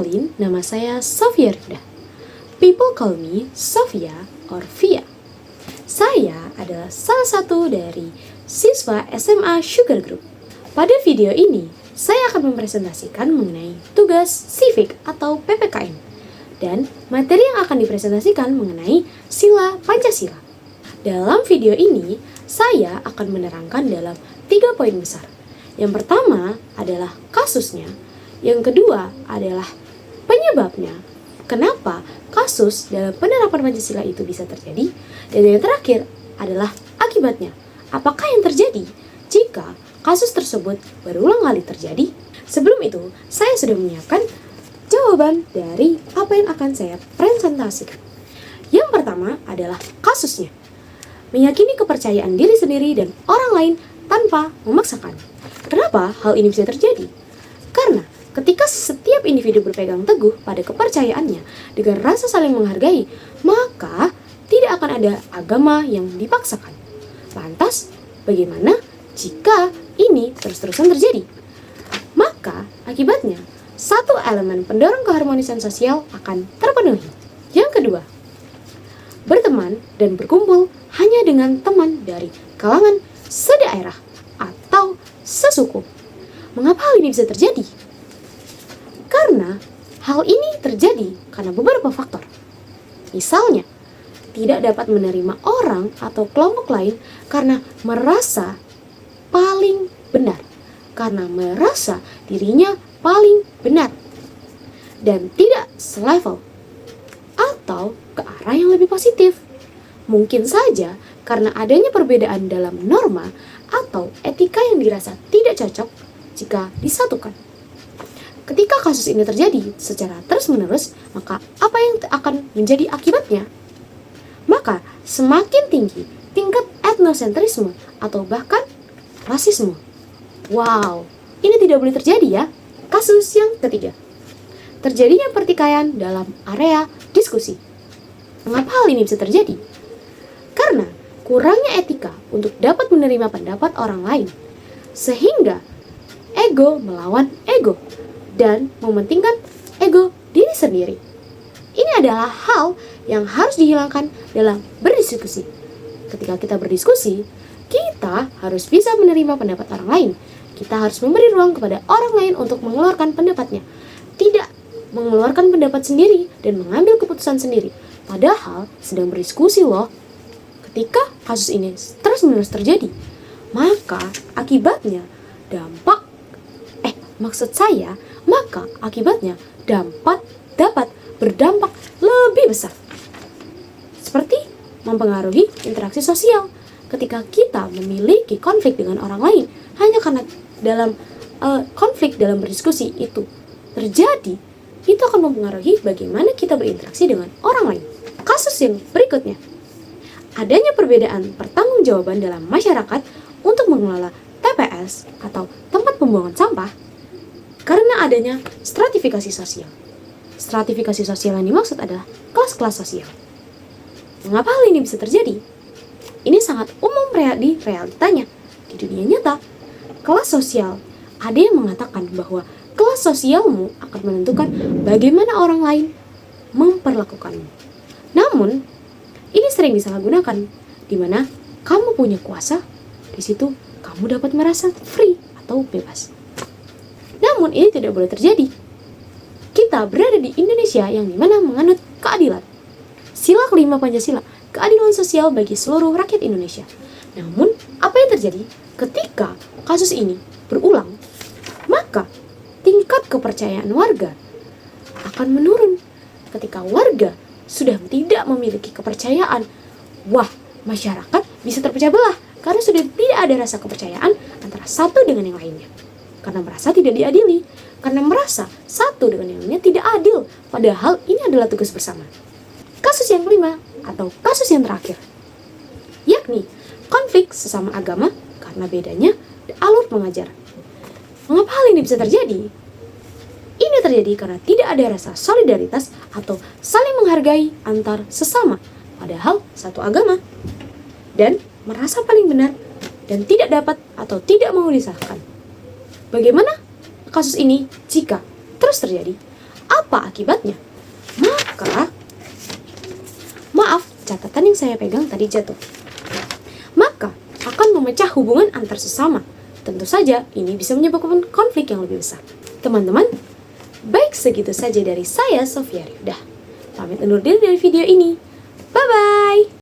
Kenalin, nama saya Sofia Rida. People call me Sofia or Via. Saya adalah salah satu dari siswa SMA Sugar Group. Pada video ini, saya akan mempresentasikan mengenai tugas civic atau PPKN. Dan materi yang akan dipresentasikan mengenai sila Pancasila. Dalam video ini, saya akan menerangkan dalam 3 poin besar. Yang pertama adalah kasusnya. Yang kedua adalah penyebabnya. Kenapa kasus dalam penerapan Pancasila itu bisa terjadi? Dan yang terakhir adalah akibatnya. Apakah yang terjadi jika kasus tersebut berulang kali terjadi? Sebelum itu, saya sudah menyiapkan jawaban dari apa yang akan saya presentasikan. Yang pertama adalah kasusnya. Meyakini kepercayaan diri sendiri dan orang lain tanpa memaksakan. Kenapa hal ini bisa terjadi? Karena ketika setiap individu berpegang teguh pada kepercayaannya dengan rasa saling menghargai, maka tidak akan ada agama yang dipaksakan. Lantas, bagaimana jika ini terus-terusan terjadi? Maka, akibatnya, satu elemen pendorong keharmonisan sosial akan terpenuhi. Yang kedua, berteman dan berkumpul hanya dengan teman dari kalangan sedaerah atau sesuku. Mengapa hal ini bisa terjadi? Karena hal ini terjadi karena beberapa faktor. Misalnya, tidak dapat menerima orang atau kelompok lain karena merasa paling benar. Karena merasa dirinya paling benar. Dan tidak selevel. Atau ke arah yang lebih positif. Mungkin saja karena adanya perbedaan dalam norma atau etika yang dirasa tidak cocok jika disatukan. Ketika kasus ini terjadi secara terus-menerus, maka apa yang akan menjadi akibatnya? Maka semakin tinggi tingkat etnosentrisme atau bahkan rasisme. Wow, ini tidak boleh terjadi ya. Kasus yang ketiga, terjadinya pertikaian dalam area diskusi. Mengapa hal ini bisa terjadi? Karena kurangnya etika untuk dapat menerima pendapat orang lain, sehingga ego melawan ego dan mementingkan ego diri sendiri. Ini adalah hal yang harus dihilangkan dalam berdiskusi. Ketika kita berdiskusi, kita harus bisa menerima pendapat orang lain. Kita harus memberi ruang kepada orang lain untuk mengeluarkan pendapatnya, tidak mengeluarkan pendapat sendiri dan mengambil keputusan sendiri. Padahal sedang berdiskusi loh. Ketika kasus ini terus-menerus terjadi, maka akibatnya maka akibatnya dapat berdampak lebih besar. Seperti mempengaruhi interaksi sosial. Ketika kita memiliki konflik dengan orang lain, hanya karena dalam konflik dalam berdiskusi itu terjadi, itu akan mempengaruhi bagaimana kita berinteraksi dengan orang lain. Kasus yang berikutnya, adanya perbedaan pertanggungjawaban dalam masyarakat untuk mengelola TPS atau tempat pembuangan sampah karena adanya stratifikasi sosial. Stratifikasi sosial yang dimaksud adalah kelas-kelas sosial. Mengapa hal ini bisa terjadi? Ini sangat umum di realitanya. Di dunia nyata, kelas sosial, ada yang mengatakan bahwa kelas sosialmu akan menentukan bagaimana orang lain memperlakukanmu. Namun, ini sering disalahgunakan, di mana kamu punya kuasa, di situ kamu dapat merasa free atau bebas. Namun ini tidak boleh terjadi. Kita berada di Indonesia yang dimana menganut keadilan. Sila kelima Pancasila, keadilan sosial bagi seluruh rakyat Indonesia. Namun, apa yang terjadi ketika kasus ini berulang? Maka, tingkat kepercayaan warga akan menurun. Ketika warga sudah tidak memiliki kepercayaan, masyarakat bisa terpecah belah karena sudah tidak ada rasa kepercayaan antara satu dengan yang lainnya. Karena merasa tidak diadili, karena merasa satu dengan yang lainnya tidak adil, padahal ini adalah tugas bersama. Kasus yang kelima atau kasus yang terakhir, yakni konflik sesama agama karena bedanya alur mengajar. Mengapa hal ini bisa terjadi? Ini terjadi karena tidak ada rasa solidaritas atau saling menghargai antar sesama, padahal satu agama, dan merasa paling benar dan tidak dapat atau tidak mau disahkan. Bagaimana kasus ini jika terus terjadi? Apa akibatnya? Maka, maaf, catatan yang saya pegang tadi jatuh. Maka, akan memecah hubungan antar sesama. Tentu saja, ini bisa menyebabkan konflik yang lebih besar. Teman-teman, baik segitu saja dari saya, Sofia Rifdah. Pamit undur diri dari video ini. Bye-bye!